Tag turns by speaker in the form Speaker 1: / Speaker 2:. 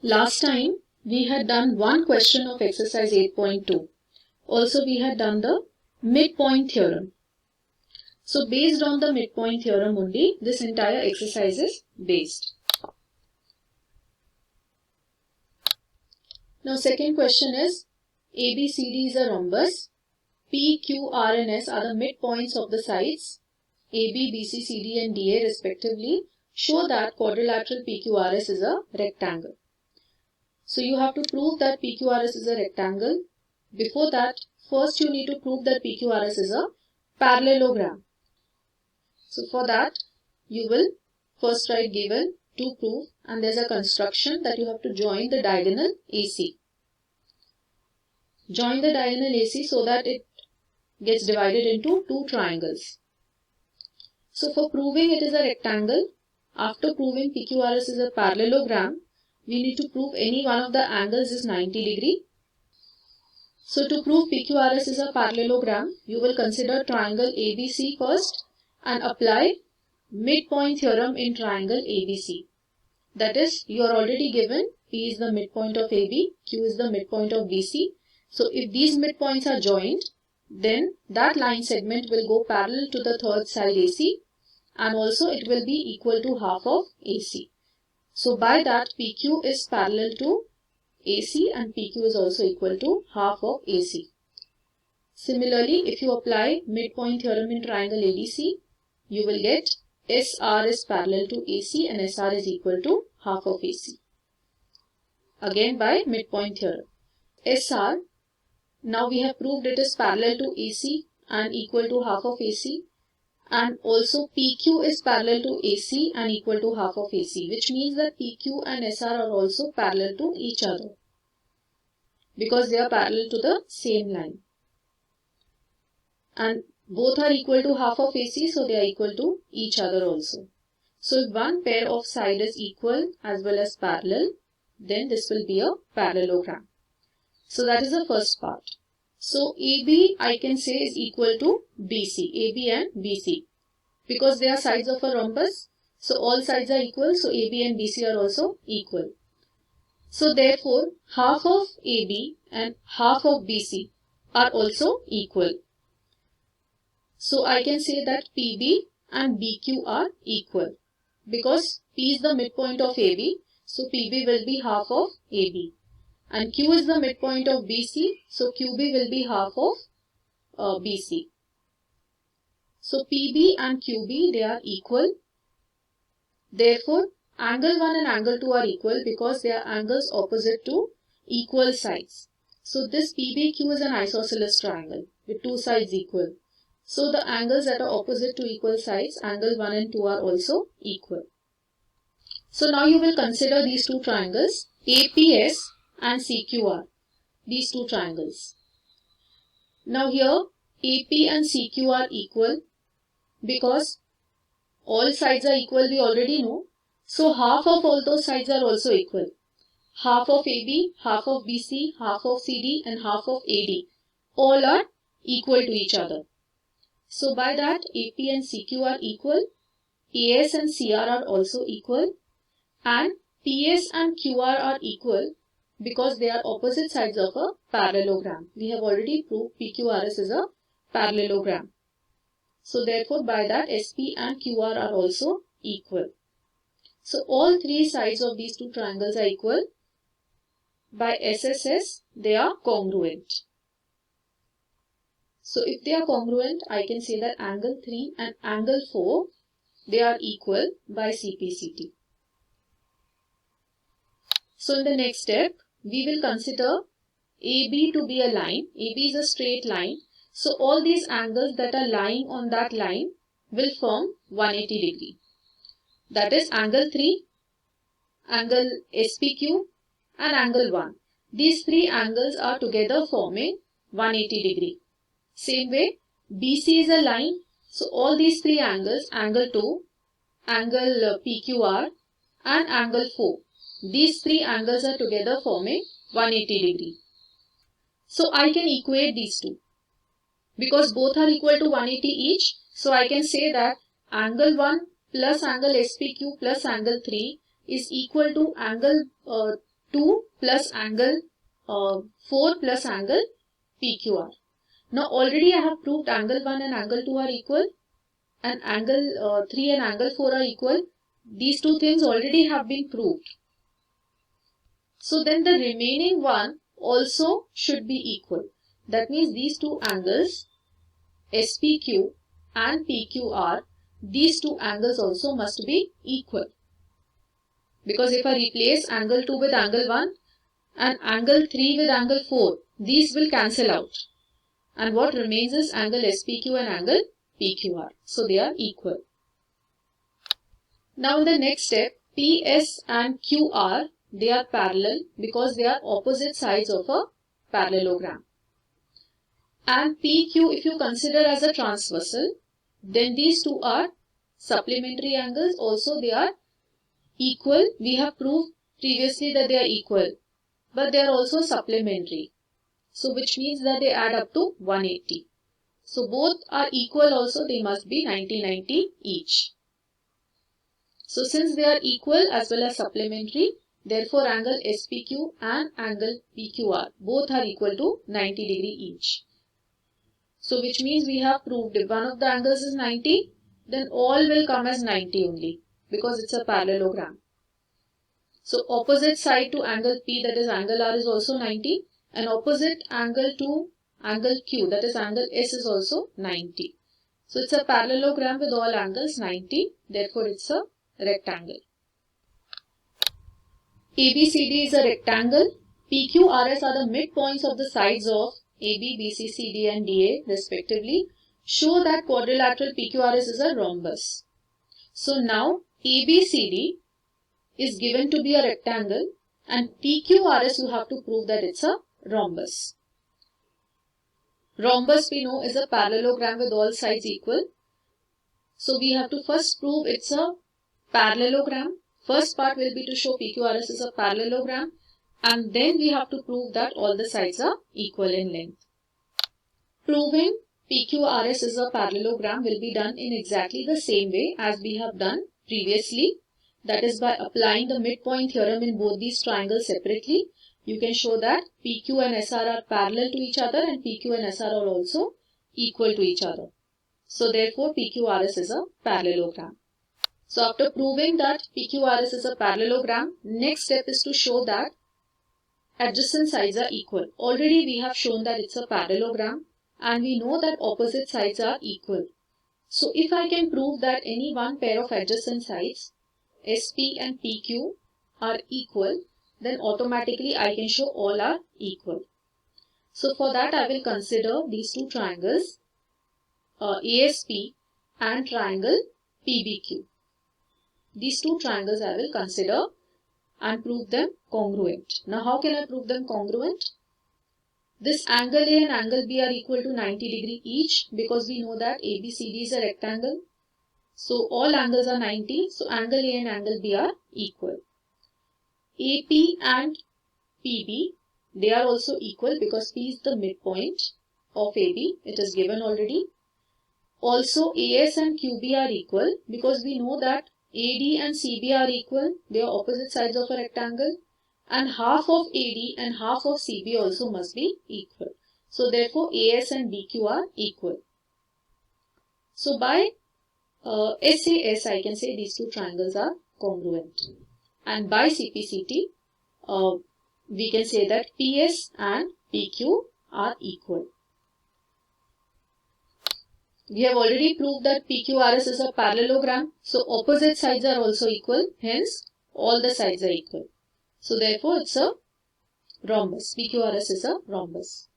Speaker 1: Last time we had done one question of exercise 8.2. Also we had done the midpoint theorem. So based on the midpoint theorem only, this entire exercise is based. Now second question is, ABCD is a rhombus. P, Q, R and S are the midpoints of the sides AB, BC, CD and DA respectively. Show that quadrilateral PQRS is a rectangle. So you have to prove that PQRS is a rectangle. Before that, first you need to prove that PQRS is a parallelogram. So for that, you will first write given to prove, and there's a construction that you have to join the diagonal AC. Join the diagonal AC so that it gets divided into two triangles. So for proving it is a rectangle, after proving PQRS is a parallelogram, we need to prove any one of the angles is 90 degree. So to prove PQRS is a parallelogram, you will consider triangle ABC first and apply midpoint theorem in triangle ABC. That is, you are already given P is the midpoint of AB, Q is the midpoint of BC. So if these midpoints are joined, then that line segment will go parallel to the third side AC, and also it will be equal to half of AC. So by that, PQ is parallel to AC and PQ is also equal to half of AC. Similarly, if you apply midpoint theorem in triangle ABC, you will get SR is parallel to AC and SR is equal to half of AC. Again by midpoint theorem. SR, now we have proved it is parallel to AC and equal to half of AC. And also PQ is parallel to AC and equal to half of AC, which means that PQ and SR are also parallel to each other because they are parallel to the same line. And both are equal to half of AC, so they are equal to each other also. So if one pair of side is equal as well as parallel, then this will be a parallelogram. So that is the first part. So AB I can say is equal to BC, AB and BC. Because they are sides of a rhombus, so all sides are equal, so AB and BC are also equal. So therefore, half of AB and half of BC are also equal. So I can say that PB and BQ are equal. Because P is the midpoint of AB, so PB will be half of AB. And Q is the midpoint of BC, so QB will be half of BC. So PB and QB, they are equal. Therefore, angle 1 and angle 2 are equal because they are angles opposite to equal sides. So this PBQ is an isosceles triangle with two sides equal. So the angles that are opposite to equal sides, angle 1 and 2 are also equal. So now you will consider these two triangles, APS and CQR, these two triangles. Now here AP and CQ are equal because all sides are equal, we already know. So half of all those sides are also equal. Half of AB, half of BC, half of CD and half of AD. All are equal to each other. So by that AP and CQ are equal. AS and CR are also equal. And PS and QR are equal because they are opposite sides of a parallelogram. We have already proved PQRS is a parallelogram. So therefore by that SP and QR are also equal. So all three sides of these two triangles are equal. By SSS they are congruent. So if they are congruent, I can say that angle 3 and angle 4 they are equal by CPCT. So in the next step we will consider AB to be a line. AB is a straight line. So all these angles that are lying on that line will form 180 degree. That is angle 3, angle SPQ and angle 1. These three angles are together forming 180 degree. Same way BC is a line. So all these three angles, angle 2, angle PQR and angle 4. These three angles are together forming 180 degree. So I can equate these two. Because both are equal to 180 each, so I can say that angle 1 plus angle SPQ plus angle 3 is equal to angle 2 plus angle 4 plus angle PQR. Now already I have proved angle 1 and angle 2 are equal, and angle 3 and angle 4 are equal. These two things already have been proved. So then the remaining one also should be equal. That means these two angles SPQ and PQR, these two angles also must be equal. Because if I replace angle 2 with angle 1 and angle 3 with angle 4, these will cancel out. And what remains is angle SPQ and angle PQR. So they are equal. Now in the next step, PS and QR, they are parallel because they are opposite sides of a parallelogram. And PQ, if you consider as a transversal, then these two are supplementary angles. Also they are equal. We have proved previously that they are equal, but they are also supplementary. So which means that they add up to 180. So both are equal also, they must be 90-90 each. So since they are equal as well as supplementary, therefore angle SPQ and angle PQR both are equal to 90 degree each. So which means we have proved if one of the angles is 90, then all will come as 90 only because it's a parallelogram. So opposite side to angle P, that is angle R, is also 90, and opposite angle to angle Q, that is angle S, is also 90. So it's a parallelogram with all angles 90, therefore it's a rectangle. ABCD is a rectangle. PQRS are the midpoints of the sides of AB, BC, CD and DA respectively. Show that quadrilateral PQRS is a rhombus. So now ABCD is given to be a rectangle and PQRS you have to prove that it's a rhombus. Rhombus we know is a parallelogram with all sides equal. So we have to first prove it's a parallelogram. First part will be to show PQRS is a parallelogram, and then we have to prove that all the sides are equal in length. Proving PQRS is a parallelogram will be done in exactly the same way as we have done previously. That is by applying the midpoint theorem in both these triangles separately. You can show that PQ and SR are parallel to each other and PQ and SR are also equal to each other. So therefore PQRS is a parallelogram. So after proving that PQRS is a parallelogram, next step is to show that adjacent sides are equal. Already we have shown that it's a parallelogram and we know that opposite sides are equal. So if I can prove that any one pair of adjacent sides, SP and PQ, are equal, then automatically I can show all are equal. So for that I will consider these two triangles, ASP and triangle PBQ. These two triangles I will consider and prove them congruent. Now how can I prove them congruent? This angle A and angle B are equal to 90 degree each because we know that ABCD is a rectangle. So all angles are 90. So angle A and angle B are equal. AP and PB, they are also equal because P is the midpoint of AB. It is given already. Also AS and QB are equal because we know that AD and CB are equal. They are opposite sides of a rectangle. And half of AD and half of CB also must be equal. So therefore AS and BQ are equal. So by SAS I can say these two triangles are congruent. And by CPCT we can say that PS and PQ are equal. We have already proved that PQRS is a parallelogram. So opposite sides are also equal. Hence all the sides are equal. So therefore it's a rhombus. PQRS is a rhombus.